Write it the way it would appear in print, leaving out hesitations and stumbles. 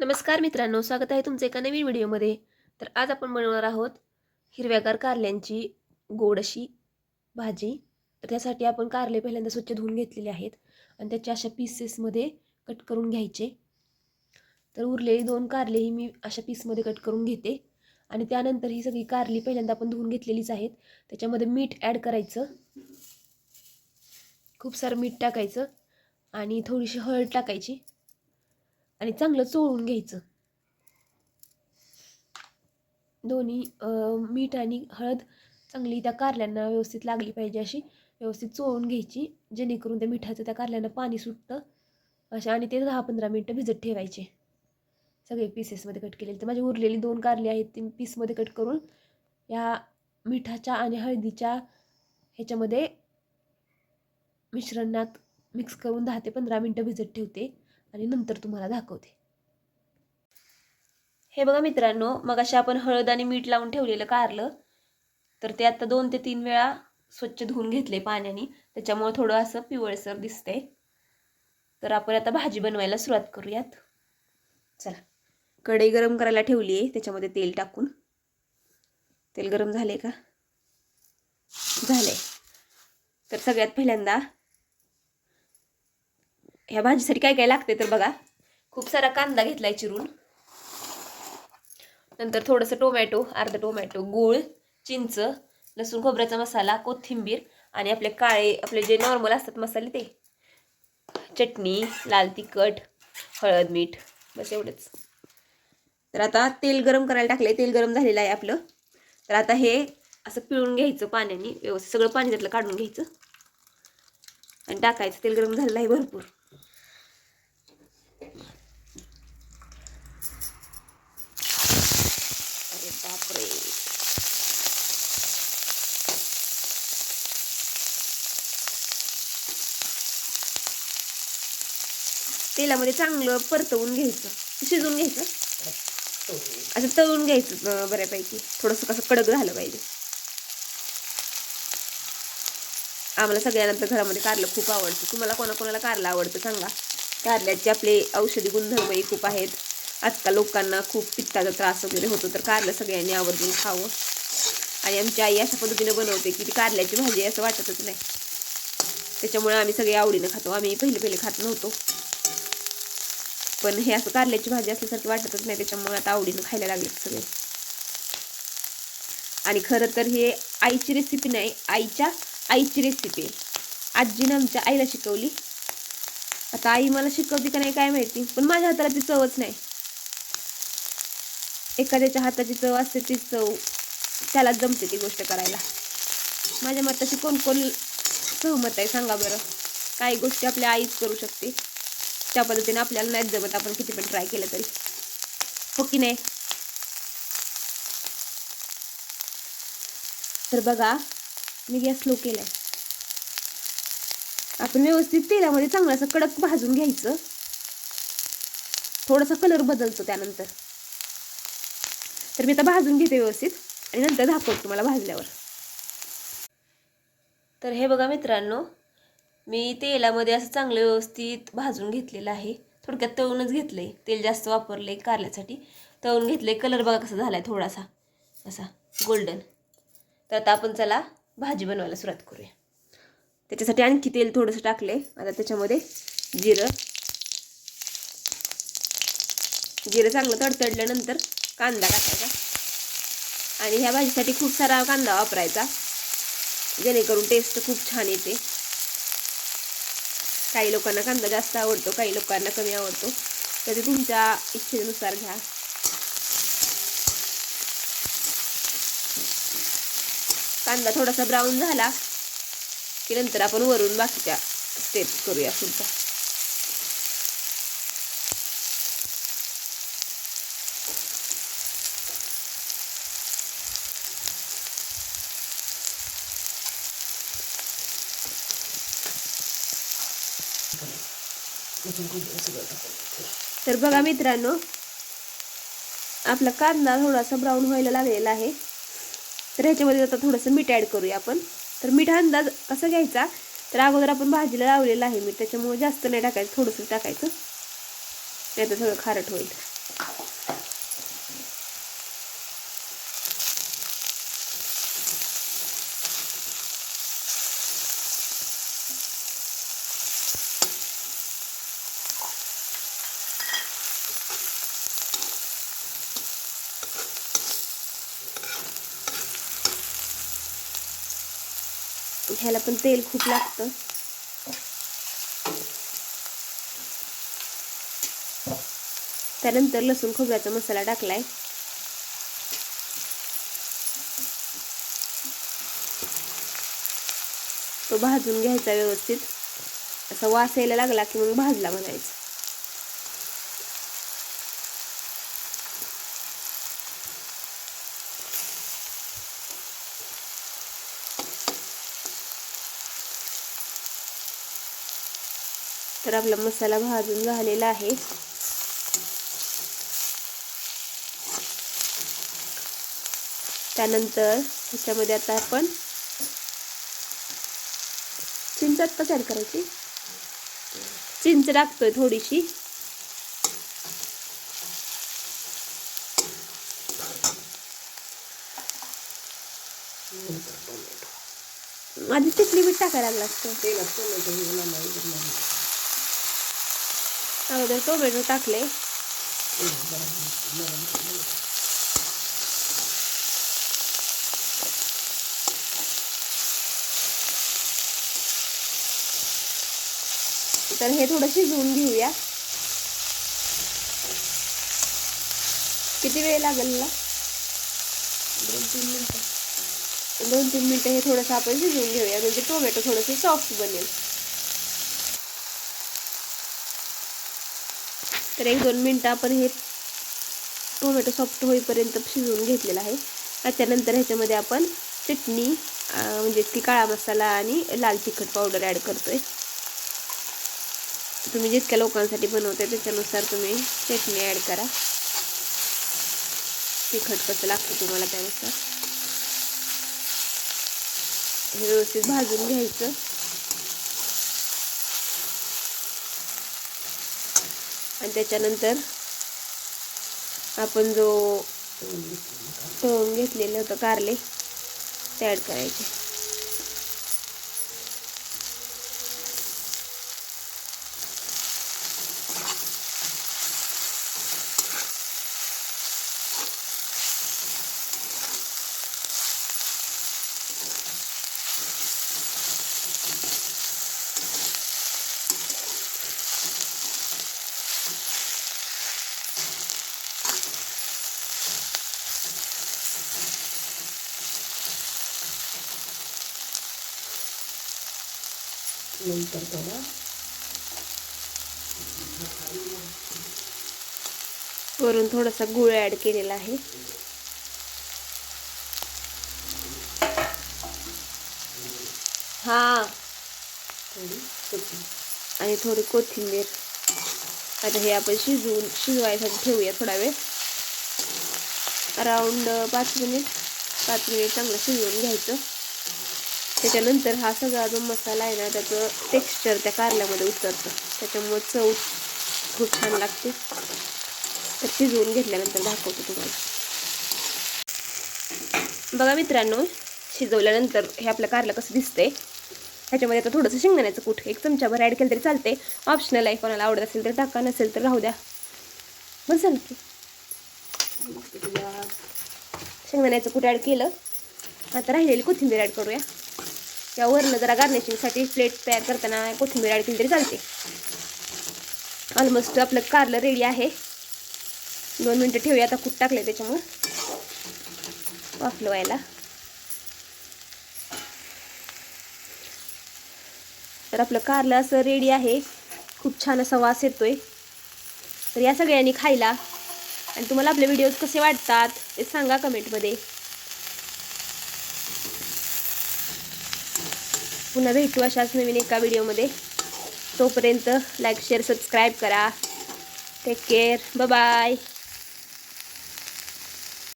नमस्कार मित्रांनो, स्वागत आहे तुमचं एका नवीन व्हिडिओमध्ये. तर आज आपण बनवणार आहोत हिरव्यागार कारल्यांची गोड अशी भाजी. तर त्यासाठी आपण कारले पहिल्यांदा स्वच्छ धुवून घेतलेले आहेत आणि त्याच्या अशा पीसेसमध्ये कट करून घ्यायचे. तर उरलेली 2 कारलेही मी अशा पीसमध्ये कट करून घेते आणि त्यानंतर ही सगळी कारली पहिल्यांदा आपण धुवून घेतलेलीच आहेत. त्याच्यामध्ये मीठ ॲड करायचं, खूप सारं मीठ टाकायचं आणि थोडीशी हळद टाकायची आणि चांगलं चोळून घ्यायचं. दोन्ही मीठ आणि हळद चांगली त्या कारल्यांना व्यवस्थित लागली पाहिजे, अशी व्यवस्थित चोळून घ्यायची, जेणेकरून त्या मिठाचं त्या कारल्यांना पाणी सुटतं अशा. आणि ते 10-15 मिनटं भिजत ठेवायचे सगळे पीसेसमध्ये कट केलेले. तर माझी उरलेली 2 कारले आहेत ती पीसमध्ये कट करून या मिठाच्या आणि हळदीच्या ह्याच्यामध्ये मिश्रणात मिक्स करून 10 ते 15 मिनटं भिजत ठेवते आणि नंतर तुम्हाला दाखवते. हे बघा मित्रांनो, मग अशा आपण हळद आणि मीठ लावून ठेवलेलं कारलं, तर ते आता 2 ते 3 वेळा स्वच्छ धुवून घेतले पाण्याने, त्याच्यामुळे थोडं असं पिवळसर दिसतंय. तर आपण आता भाजी बनवायला सुरुवात करूयात. चला, कढई गरम करायला ठेवली आहे, त्याच्यामध्ये तेल टाकून. तेल गरम झाले का? झाले. तर सगळ्यात पहिल्यांदा ह्या भाजीसाठी काय काय लागते तर बघा, खूप सारा कांदा घेतलाय चिरून, नंतर थोडंसं टोमॅटो, अर्धा टोमॅटो, गूळ, चिंच, लसूण खोबऱ्याचा मसाला, कोथिंबीर आणि आपले जे नॉर्मल असतात मसाले, ते चटणी, लाल तिखट, हळद, मीठ, बस एवढंच. तर आता तेल गरम करायला टाकले, तेल गरम झालेलं आहे आपलं. तर आता हे असं पिळून घ्यायचं पाण्याने, व्यवस्थित सगळं पाणी त्यातलं काढून घ्यायचं आणि टाकायचं. तेल गरम झालेलं आहे भरपूर. अरे बापरे, तेलामध्ये चांगलं परतवून घ्यायचं, शिजवून घ्यायचं, असं तळून घ्यायचं बऱ्यापैकी. थोडंसं कसं कडक झालं पाहिजे. आम्हाला सगळ्यांना तर घरामध्ये कारलं खूप आवडतं. तुम्हाला कोणाकोणाला कारलं आवडतं सांगा. कारल्याचे आपले औषधी गुणधर्मही खूप आहेत. आजकाल लोकांना खूप पित्ताचा त्रास वगैरे होतो, तर कारलं सगळ्यांनी आवर्जून खावं. आणि आमची आई अशा पद्धतीने बनवते की ती कारल्याची भाजी असं वाटतच नाही, त्याच्यामुळे आम्ही सगळे आवडीनं खातो. आम्ही पहिले खात नव्हतो, पण हे असं कारल्याची भाजी असल्यासारखं वाटतच नाही, त्याच्यामुळे आता आवडीनं खायला लागले सगळे. आणि खरं तर हे आईची रेसिपी नाही, आईची रेसिपी आहे. आजीनं आमच्या आईला शिकवली. आता आई मला शिकवते का नाही काय माहिती, पण माझ्या हाताला ती चवच नाही. एखाद्याच्या हाताची चव असते, ती चव त्याला जमते ती गोष्ट करायला. माझ्या मताशी कोण सहमत आहे सांगा बरं. काही गोष्टी आपल्या आईच करू शकते, त्या पद्धतीने आपल्याला नाही जमत, आपण किती पण ट्राय केलं तरी, हो की नाही. तर बघा, मी गॅस स्लो केलाय. आपण व्यवस्थित तेलामध्ये चांगलं असं कडक भाजून घ्यायचं. थोडासा कलर बदलतो त्यानंतर. तर मी आता भाजून घेते व्यवस्थित आणि नंतर दाखवतो तुम्हाला भाजल्यावर. तर हे बघा मित्रांनो, मी तेलामध्ये असं चांगलं व्यवस्थित भाजून घेतलेलं आहे. थोडक्यात तळूनच घेतलंय, तेल जास्त वापरले कारल्यासाठी, तळून घेतले. कलर बघा कसा झालाय, थोडासा असा गोल्डन. तर आता आपण चला भाजी बनवायला सुरुवात करूया. त्याच्यासाठी आणखी तेल थोडंसं टाकले. आता त्याच्यामध्ये जिरं चांगलं तडतडल्यानंतर कांदा टाकायचा. आणि ह्या भाजीसाठी खूप सारा कांदा वापरायचा, जेणेकरून टेस्ट खूप छान येते. काही लोकांना कांदा जास्त आवडतो, काही लोकांना कमी आवडतो, तर ते तुमच्या इच्छेनुसार घ्या. कांदा थोडासा ब्राऊन झाला की नंतर आपण वरून बाकीच्या स्टेप करूया पुढचा. तर बघा मित्रांनो, आपला कांदा थोडासा ब्राऊन व्हायला लागलेला आहे. तर ह्याच्यामध्ये आता थोडंसं मीठ ॲड करूया आपण. तर मीठ अंदाज कसा घ्यायचा, तर अगोदर आपण भाजीला लावलेलं आहे मीठ, त्याच्यामुळे जास्त नाही टाकायचं, थोडंसं टाकायचं, नाही तर सगळं खारट होईल. ह्याला पण तेल खूप लागतं. त्यानंतर लसूण खोबऱ्याचा मसाला टाकलाय. तो भाजून घ्यायचा व्यवस्थित. असा वास यायला लागला की मग भाजला म्हणायचं. तर आपला मसाला भाजून झालेला आहे. त्यानंतर ह्याच्यामध्ये आता आपण चिंच कशी ॲड करायची, चिंच टाकतोय थोडीशी. आधी चटणी मीठ टाकायला लागलं असतं. अगोदर टोमॅटो टाकले. तर हे थोडं शिजवून घेऊया. किती वेळ लागेल ना? 2-3 मिनिटं. 2-3 मिनिटं हे थोडंसं आपण शिजवून घेऊया, म्हणजे टोमॅटो थोडंसं सॉफ्ट बनेल. तर 1-2 मिनिटं आपण हे टोमॅटो सॉफ्ट होईपर्यंत शिजवून घेतलेलं आहे. त्याच्यानंतर ह्याच्यामध्ये आपण चटणी म्हणजे की काळा मसाला आणि लाल तिखट पावडर ॲड करतोय. तुम्ही जितक्या लोकांसाठी बनवते त्याच्यानुसार तुम्ही चटणी ॲड करा. तिखट कसं लागतं तुम्हाला त्यानुसार. हे व्यवस्थित भाजून घ्यायचं. आणि त्याच्यानंतर आपण जो तळून घेतलेलं होतं कारले ते ॲड करायचे. नंतर थोडा वरून थोडासा गूळ ॲड केलेला आहे. आणि थोडी कोथिंबीर. आता हे आपण शिजवायसाठी ठेवूया थोडा वेळ. अराउंड 5 मिनिट चांगलं शिजवून घ्यायचं. त्याच्यानंतर हा सगळा जो मसाला आहे ना त्याचं टेक्स्चर त्या कारल्यामध्ये उतरतं. त्याच्यामुळे चव खूप छान लागते. तर शिजवून घेतल्यानंतर दाखवतो तुम्हाला. बघा मित्रांनो, शिजवल्यानंतर हे आपलं कारलं कसं दिसतंय. ह्याच्यामध्ये आता थोडंसं शेंगदाण्याचं कूट 1 चमचाभर ॲड केलं तरी चालते. ऑप्शनल आहे, कोणाला आवडत असेल तर टाका, नसेल तर राहू द्या. बस झालं की शेंगदाण्याचं कूट ॲड केलं. आता राहिलेली कोथिंबीर ॲड करूया. या वरनं जरा गार्निशिंगसाठी प्लेट तयार करताना कोथिंबीर ॲड केली तरी चालते. ऑलमोस्ट आपलं कारलं रेडी आहे. 2 मिनिटं ठेवूया. आता कूट टाकले त्याच्यामुळं वाफलवायला. तर आपलं कारलं असं रेडी आहे. खूप छान असा वास येतोय. तर या सगळ्यांनी खायला. आणि तुम्हाला आपले व्हिडिओज कसे वाटतात ते सांगा कमेंटमध्ये. पुन्हा भेटू अशाच नवीन एका व्हिडिओमध्ये. तोपर्यंत लाईक शेअर सबस्क्राईब करा. Take care. Bye bye.